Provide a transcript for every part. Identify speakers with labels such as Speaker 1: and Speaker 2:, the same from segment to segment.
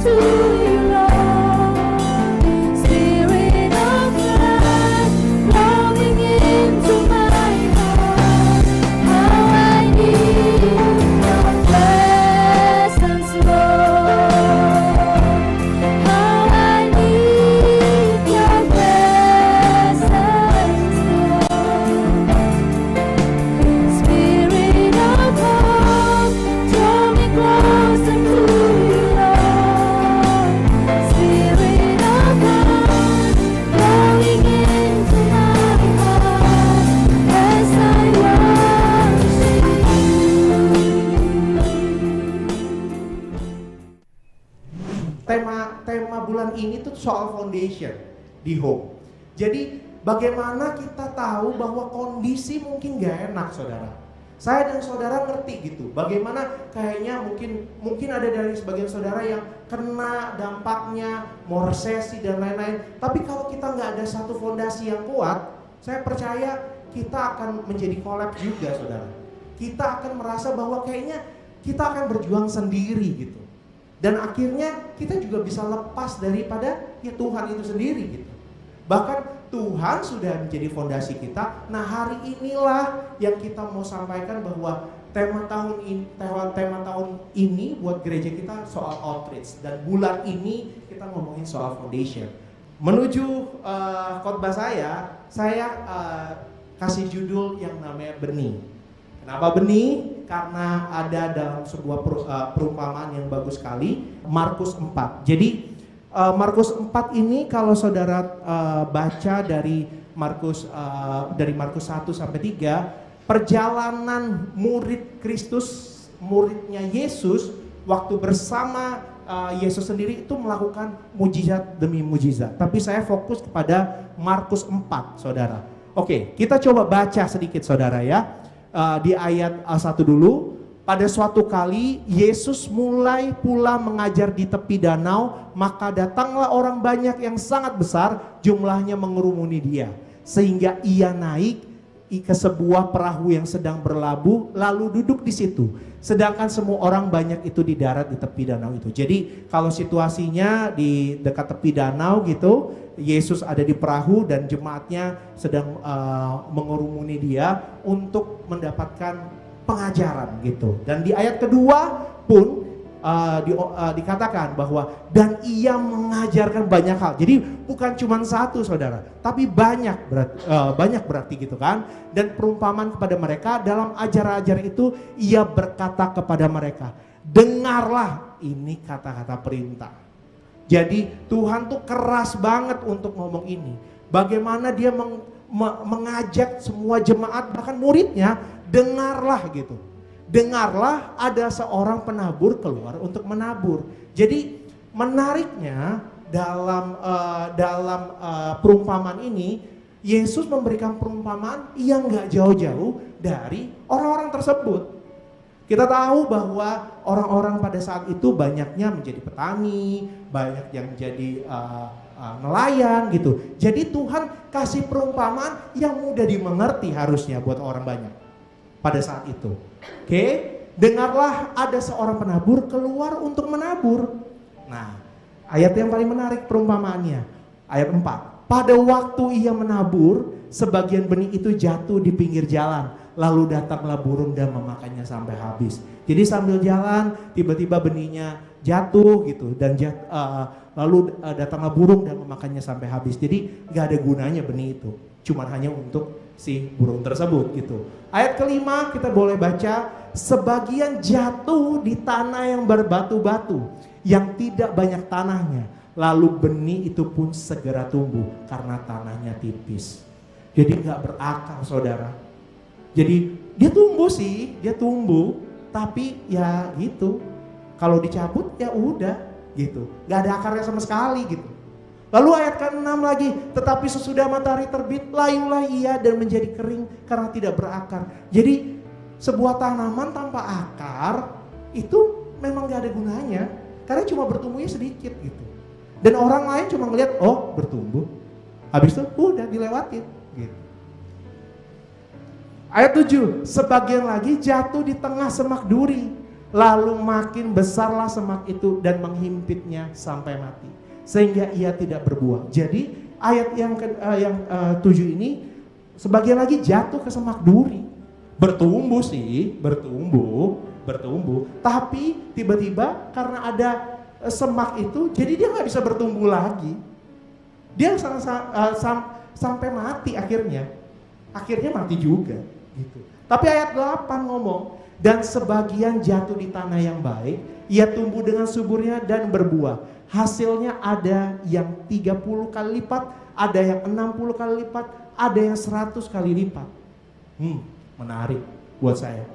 Speaker 1: to you, Lord. Spirit of God, flowing into my heart. How I need your presence, Lord. How I need your presence, Lord. Spirit of God, draw me closer to you, Lord. Spirit of God, flowing into my heart as I worship you.
Speaker 2: Tema bulan ini tuh soal foundation di Hope. Jadi bagaimana kita tahu bahwa kondisi mungkin gak enak, saudara. Saya dan saudara ngerti gitu. Bagaimana kayaknya mungkin ada dari sebagian saudara yang kena dampaknya, mau resesi dan lain-lain. Tapi kalau kita nggak ada satu fondasi yang kuat, saya percaya kita akan menjadi collapse juga, saudara. Kita akan merasa bahwa kayaknya kita akan berjuang sendiri gitu. Dan akhirnya kita juga bisa lepas daripada ya Tuhan itu sendiri gitu. Bahkan Tuhan sudah menjadi fondasi kita. Nah, hari inilah yang kita mau sampaikan bahwa tema tahun ini buat gereja kita soal outreach, dan bulan ini kita ngomongin soal foundation. Menuju khotbah saya kasih judul yang namanya benih. Kenapa benih? Karena ada dalam sebuah perumpamaan yang bagus sekali, Markus 4. Jadi Markus 4 ini kalau saudara baca dari Markus 1 sampai 3, perjalanan murid Kristus, muridnya Yesus waktu bersama Yesus sendiri itu melakukan mujizat demi mujizat. Tapi saya fokus kepada Markus 4, saudara. Oke, kita coba baca sedikit, saudara ya. Di ayat 1 dulu. Pada suatu kali Yesus mulai pula mengajar di tepi danau, maka datanglah orang banyak yang sangat besar, jumlahnya mengerumuni dia, sehingga ia naik ke sebuah perahu yang sedang berlabuh, lalu duduk di situ. Sedangkan semua orang banyak itu di darat di tepi danau itu. Jadi kalau situasinya di dekat tepi danau gitu, Yesus ada di perahu dan jemaatnya sedang mengerumuni dia untuk mendapatkan pengajaran gitu. Dan di ayat kedua pun dikatakan bahwa dan ia mengajarkan banyak hal. Jadi bukan cuma satu, saudara, tapi banyak berarti gitu kan. Dan perumpamaan kepada mereka dalam ajar-ajar itu ia berkata kepada mereka, dengarlah, ini kata-kata perintah. Jadi Tuhan tuh keras banget untuk ngomong ini. Bagaimana dia mengajak semua jemaat, bahkan muridnya, dengarlah gitu. Dengarlah, ada seorang penabur keluar untuk menabur. Jadi menariknya dalam perumpamaan ini, Yesus memberikan perumpamaan yang gak jauh-jauh dari orang-orang tersebut. Kita tahu bahwa orang-orang pada saat itu banyaknya menjadi petani, banyak yang jadi nelayan gitu. Jadi Tuhan kasih perumpamaan yang mudah dimengerti harusnya buat orang banyak pada saat itu. Oke, dengarlah, ada seorang penabur keluar untuk menabur. Nah, ayat yang paling menarik perumpamaannya, ayat 4. Pada waktu ia menabur, sebagian benih itu jatuh di pinggir jalan, lalu datanglah burung dan memakannya sampai habis. Jadi sambil jalan, tiba-tiba benihnya jatuh gitu, dan lalu datanglah burung dan memakannya sampai habis. Jadi gak ada gunanya benih itu, cuman hanya untuk si burung tersebut gitu. Ayat kelima kita boleh baca, sebagian jatuh di tanah yang berbatu-batu, yang tidak banyak tanahnya, lalu benih itu pun segera tumbuh karena tanahnya tipis. Jadi gak berakar, saudara. Jadi dia tumbuh, tapi ya gitu. Kalau dicabut ya udah gitu, gak ada akarnya sama sekali gitu. Lalu ayat ke-6 lagi, tetapi sesudah matahari terbit, layulah ia dan menjadi kering karena tidak berakar. Jadi sebuah tanaman tanpa akar itu memang gak ada gunanya, karena cuma bertumbuhnya sedikit gitu. Dan orang lain cuma ngeliat, oh bertumbuh, habis itu udah dilewatin gitu. Ayat 7, sebagian lagi jatuh di tengah semak duri. Lalu makin besarlah semak itu dan menghimpitnya sampai mati, sehingga ia tidak berbuah. Jadi ayat yang 7 ini, sebagian lagi jatuh ke semak duri. Bertumbuh sih, bertumbuh. Tapi tiba-tiba karena ada semak itu, jadi dia nggak bisa bertumbuh lagi. Dia sampai mati akhirnya mati juga. Gitu. Tapi ayat 8 ngomong, dan sebagian jatuh di tanah yang baik, ia tumbuh dengan suburnya dan berbuah. Hasilnya ada yang 30 kali lipat, ada yang 60 kali lipat, ada yang 100 kali lipat. Menarik buat saya.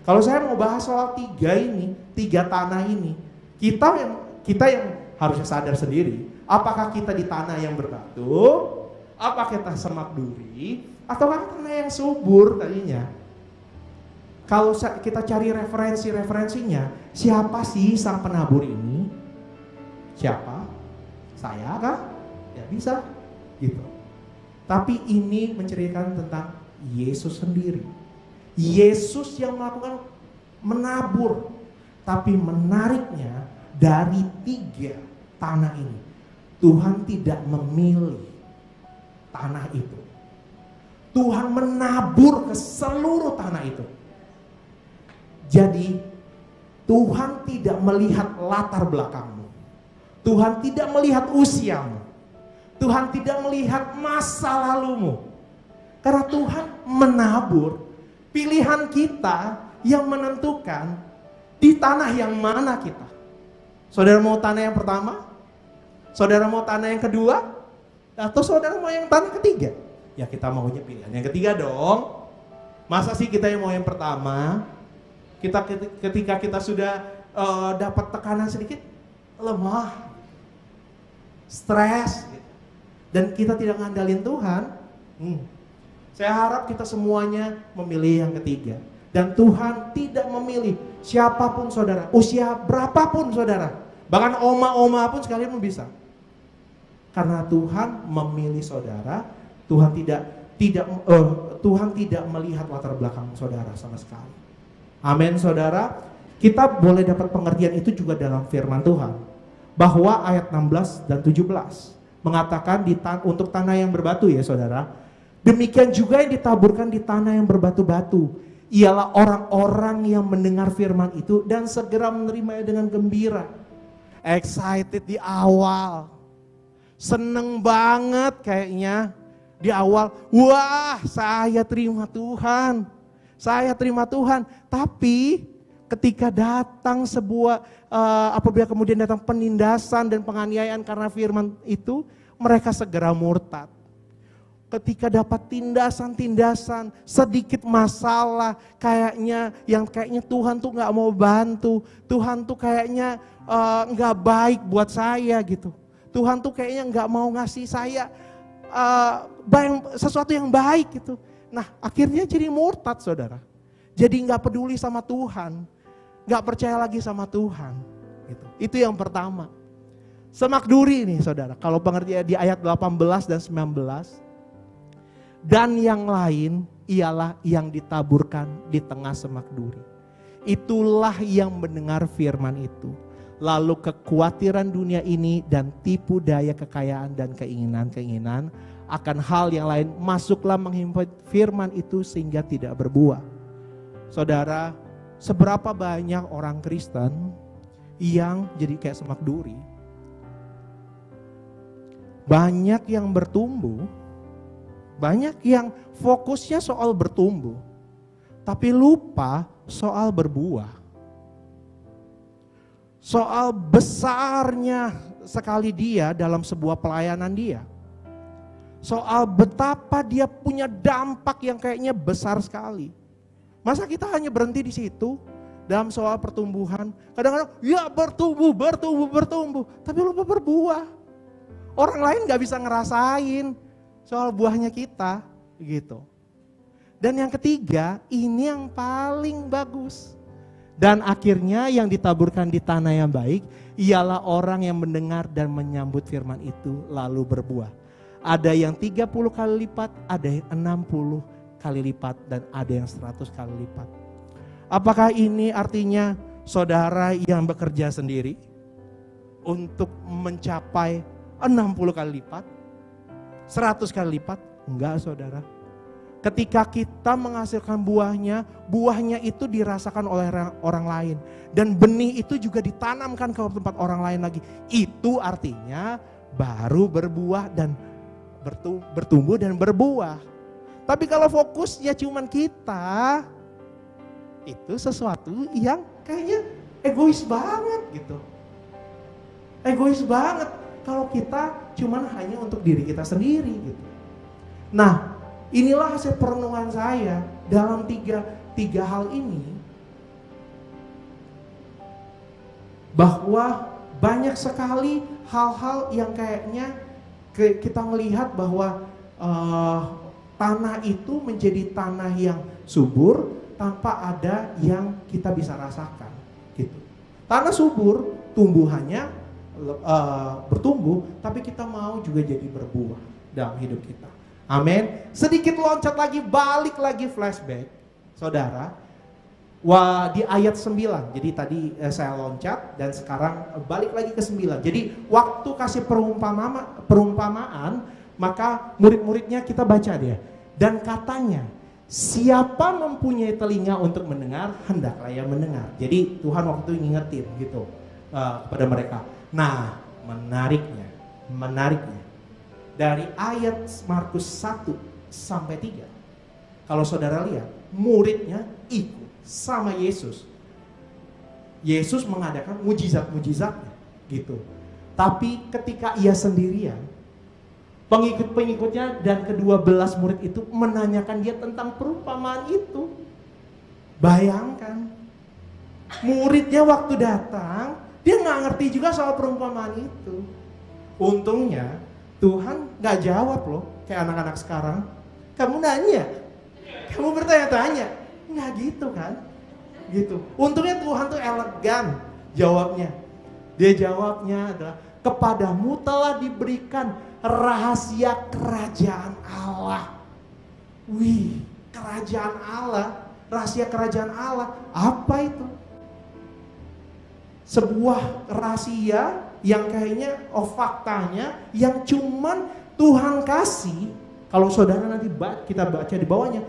Speaker 2: Kalau saya mau bahas soal tiga tanah ini, kita yang harusnya sadar sendiri, apakah kita di tanah yang berbatu, apakah kita semak duri, atau tanah yang subur tadinya. Kalau kita cari referensinya, siapa sih sang penabur ini? Siapa? Saya kah? Ya bisa, gitu. Tapi ini menceritakan tentang Yesus sendiri. Yesus yang melakukan menabur. Tapi menariknya dari 3 tanah ini, Tuhan tidak memilih tanah itu. Tuhan menabur ke seluruh tanah itu. Jadi Tuhan tidak melihat latar belakangmu. Tuhan tidak melihat usiamu. Tuhan tidak melihat masa lalumu. Karena Tuhan menabur. Pilihan kita yang menentukan di tanah yang mana kita. Saudara mau tanah yang pertama? Saudara mau tanah yang kedua? Atau saudara mau yang tanah ketiga? Ya kita maunya pilihan yang ketiga dong. Masa sih kita yang mau yang pertama? Ketika kita sudah dapat tekanan sedikit, lemah, stres, dan kita tidak ngandalin Tuhan. Saya harap kita semuanya memilih yang ketiga. Dan Tuhan tidak memilih siapapun saudara, usia berapapun saudara, bahkan oma-oma pun sekalian bisa. Karena Tuhan memilih saudara, Tuhan tidak melihat latar belakang saudara sama sekali. Amin saudara. Kita boleh dapat pengertian itu juga dalam firman Tuhan. Bahwa ayat 16 dan 17 mengatakan untuk tanah yang berbatu ya saudara. Demikian juga yang ditaburkan di tanah yang berbatu-batu. Ialah orang-orang yang mendengar firman itu dan segera menerimanya dengan gembira. Excited di awal. Seneng banget kayaknya di awal. Wah, saya terima Tuhan. Saya terima Tuhan, tapi ketika datang apabila kemudian datang penindasan dan penganiayaan karena firman itu, mereka segera murtad. Ketika dapat tindasan, sedikit masalah, kayaknya Tuhan tuh nggak mau bantu, Tuhan tuh kayaknya nggak baik buat saya gitu. Tuhan tuh kayaknya nggak mau ngasih saya sesuatu yang baik gitu. Nah akhirnya jadi murtad saudara. Jadi gak peduli sama Tuhan. Gak percaya lagi sama Tuhan. Itu yang pertama. Semak duri nih saudara. Kalau pengertian di ayat 18 dan 19. Dan yang lain ialah yang ditaburkan di tengah semak duri. Itulah yang mendengar firman itu. Lalu kekhawatiran dunia ini dan tipu daya kekayaan dan keinginan-keinginan akan hal yang lain masuklah menghimpit firman itu sehingga tidak berbuah. Saudara, seberapa banyak orang Kristen yang jadi kayak semak duri. Banyak yang bertumbuh, banyak yang fokusnya soal bertumbuh, tapi lupa soal berbuah. Soal besarnya sekali dia dalam sebuah pelayanan dia. Soal betapa dia punya dampak yang kayaknya besar sekali. Masa kita hanya berhenti di situ dalam soal pertumbuhan? Kadang-kadang ya bertumbuh, tapi lupa berbuah. Orang lain gak bisa ngerasain soal buahnya kita gitu. Dan yang ketiga, ini yang paling bagus. Dan akhirnya yang ditaburkan di tanah yang baik ialah orang yang mendengar dan menyambut firman itu lalu berbuah. Ada yang 30 kali lipat, ada yang 60 kali lipat, dan ada yang 100 kali lipat. Apakah ini artinya saudara yang bekerja sendiri untuk mencapai 60 kali lipat, 100 kali lipat? Enggak, saudara. Ketika kita menghasilkan buahnya, buahnya itu dirasakan oleh orang lain. Dan benih itu juga ditanamkan ke tempat orang lain lagi. Itu artinya baru berbuah dan bertumbuh dan berbuah. Tapi kalau fokusnya cuman kita, itu sesuatu yang kayaknya egois banget gitu. Egois banget kalau kita cuman hanya untuk diri kita sendiri gitu. Nah, inilah hasil perenungan saya dalam tiga hal ini. Bahwa banyak sekali hal-hal yang kayaknya kita melihat bahwa tanah itu menjadi tanah yang subur tanpa ada yang kita bisa rasakan gitu. Tanah subur, tumbuhannya bertumbuh, tapi kita mau juga jadi berbuah dalam hidup kita. Amin. Sedikit loncat lagi, balik lagi flashback, saudara. Wah, di ayat 9. Jadi tadi saya loncat dan sekarang balik lagi ke 9. Jadi waktu kasih perumpamaan, maka murid-muridnya kita baca dia. Dan katanya, siapa mempunyai telinga untuk mendengar, hendaklah ia mendengar. Jadi Tuhan waktu itu ngingetin gitu kepada mereka. Nah, menariknya. Dari ayat Markus 1 sampai 3. Kalau saudara lihat, muridnya ikut sama Yesus. Yesus mengadakan mujizat-mujizatnya gitu. Tapi ketika ia sendirian, pengikut-pengikutnya dan ke-12 murid itu menanyakan dia tentang perumpamaan itu. Bayangkan, muridnya waktu datang, dia nggak ngerti juga soal perumpamaan itu. Untungnya Tuhan gak jawab loh kayak anak-anak sekarang. Kamu nanya, kamu bertanya-tanya, nggak gitu kan? Gitu. Untungnya Tuhan tuh elegan jawabnya. Dia jawabnya adalah, kepadamu telah diberikan rahasia kerajaan Allah. Wih, kerajaan Allah, rahasia kerajaan Allah, apa itu? Sebuah rahasia yang kayaknya faktanya yang cuman Tuhan kasih. Kalau saudara nanti kita baca di bawahnya,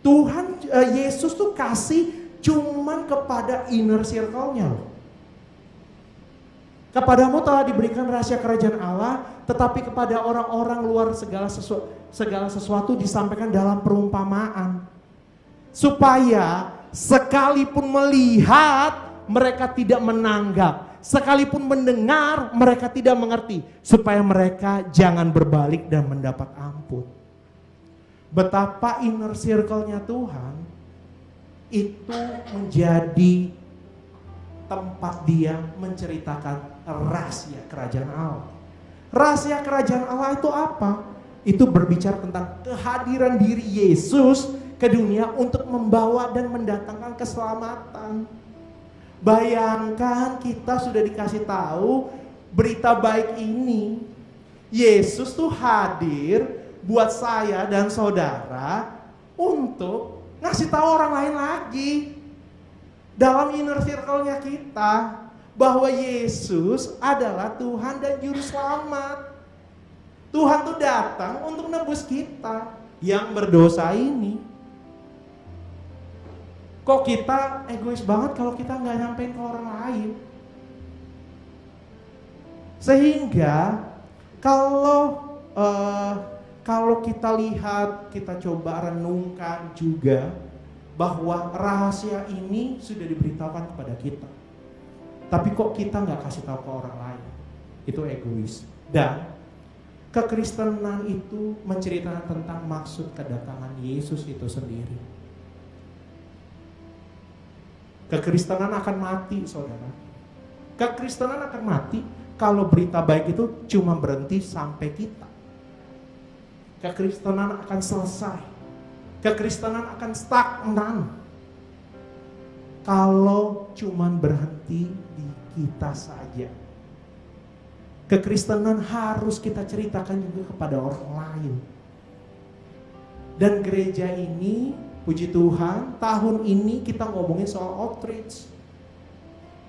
Speaker 2: Tuhan Yesus tuh kasih cuman kepada inner circle-nya loh. Kepadamu telah diberikan rahasia kerajaan Allah, tetapi kepada orang-orang luar segala sesuatu disampaikan dalam perumpamaan, supaya sekalipun melihat mereka tidak menanggap, sekalipun mendengar mereka tidak mengerti, supaya mereka jangan berbalik dan mendapat ampun. Betapa inner circle-nya Tuhan itu menjadi tempat dia menceritakan rahasia kerajaan Allah. Rahasia kerajaan Allah itu apa? Itu berbicara tentang kehadiran diri Yesus ke dunia untuk membawa dan mendatangkan keselamatan. Bayangkan kita sudah dikasih tahu berita baik ini. Yesus tuh hadir buat saya dan saudara untuk ngasih tahu orang lain lagi dalam inner circle-nya kita bahwa Yesus adalah Tuhan dan Juru Selamat. Tuhan tuh datang untuk nebus kita yang berdosa ini. Kok kita egois banget kalau kita nggak nyampein ke orang lain? Sehingga kalau kita lihat, kita coba renungkan juga bahwa rahasia ini sudah diberitahukan kepada kita. Tapi kok kita nggak kasih tahu ke orang lain? Itu egois. Dan kekristenan itu menceritakan tentang maksud kedatangan Yesus itu sendiri. Kekristenan akan mati, saudara. Kekristenan akan mati kalau berita baik itu cuma berhenti sampai kita. Kekristenan akan selesai. Kekristenan akan stagnan kalau cuma berhenti di kita saja. Kekristenan harus kita ceritakan juga kepada orang lain. Dan gereja ini, puji Tuhan, tahun ini kita ngomongin soal outreach.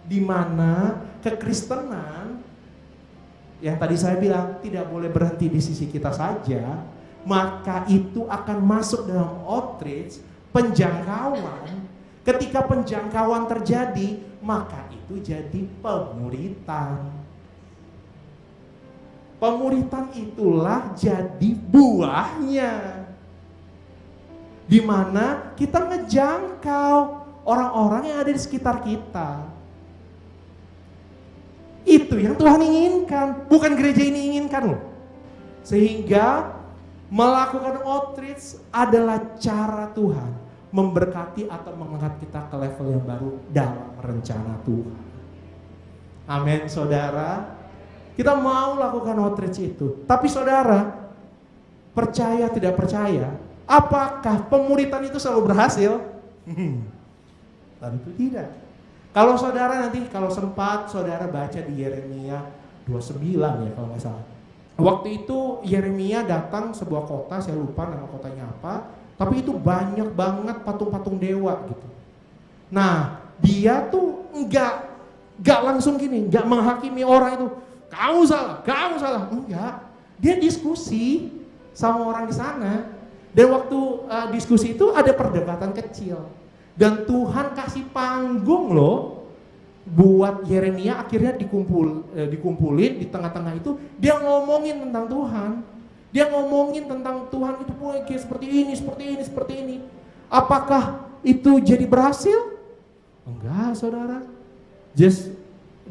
Speaker 2: di mana kekristenan yang tadi saya bilang tidak boleh berhenti di sisi kita saja, maka itu akan masuk dalam outreach, penjangkauan. Ketika penjangkauan terjadi, maka itu jadi pemuritan. Pemuritan itulah jadi buahnya, di mana kita ngejangkau orang-orang yang ada di sekitar kita. Itu yang Tuhan inginkan, bukan gereja ini inginkan loh. Sehingga melakukan outreach adalah cara Tuhan memberkati atau mengangkat kita ke level yang baru dalam rencana Tuhan. Amin, saudara. Kita mau lakukan outreach itu. Tapi saudara, percaya tidak percaya, apakah pemuritan itu selalu berhasil? Tentu tidak. Kalau saudara nanti, kalau sempat saudara baca di Yeremia 29 ya kalau nggak salah. Waktu itu Yeremia datang sebuah kota, saya lupa nama kotanya apa, tapi itu banyak banget patung-patung dewa gitu. Nah, dia tuh nggak langsung gini, nggak menghakimi orang itu, kamu salah, enggak. Dia diskusi sama orang di sana. Dan waktu diskusi itu ada perdebatan kecil. Dan Tuhan kasih panggung loh buat Yeremia, akhirnya dikumpulin di tengah-tengah itu, dia ngomongin tentang Tuhan. Dia ngomongin tentang Tuhan itu kayak seperti ini. Apakah itu jadi berhasil? Enggak, saudara. Just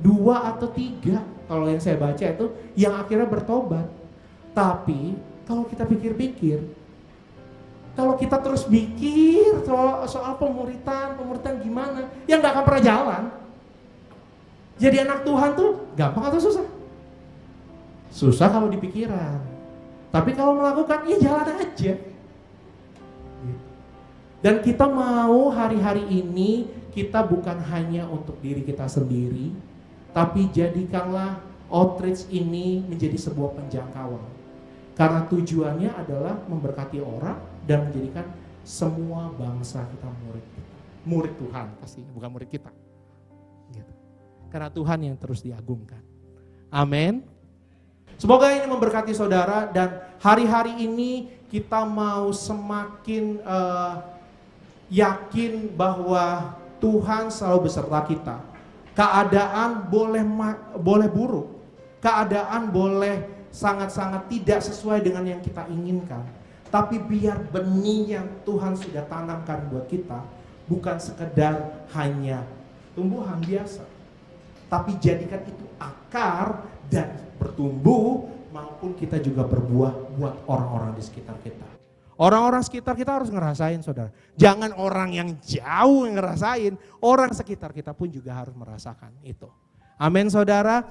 Speaker 2: 2 atau 3 kalau yang saya baca itu yang akhirnya bertobat. Tapi kalau kita pikir-pikir, kalau kita terus mikir soal pemuritan gimana, ya nggak akan pernah jalan. Jadi anak Tuhan tuh gampang atau susah? Susah kalau di pikiran. Tapi kalau melakukan, ya jalan aja. Dan kita mau hari-hari ini, kita bukan hanya untuk diri kita sendiri, tapi jadikanlah outreach ini menjadi sebuah penjangkauan. Karena tujuannya adalah memberkati orang dan menjadikan semua bangsa kita murid Tuhan pasti, bukan murid kita gitu. Karena Tuhan yang terus diagungkan. Amin. Semoga ini memberkati saudara, dan hari-hari ini kita mau semakin yakin bahwa Tuhan selalu beserta kita. Keadaan boleh buruk, keadaan boleh sangat-sangat tidak sesuai dengan yang kita inginkan. Tapi biar benih yang Tuhan sudah tanamkan buat kita bukan sekedar hanya tumbuhan biasa, tapi jadikan itu akar dan bertumbuh, maupun kita juga berbuah buat orang-orang di sekitar kita. Orang-orang sekitar kita harus ngerasain, saudara. Jangan orang yang jauh yang ngerasain, orang sekitar kita pun juga harus merasakan itu. Amin, saudara.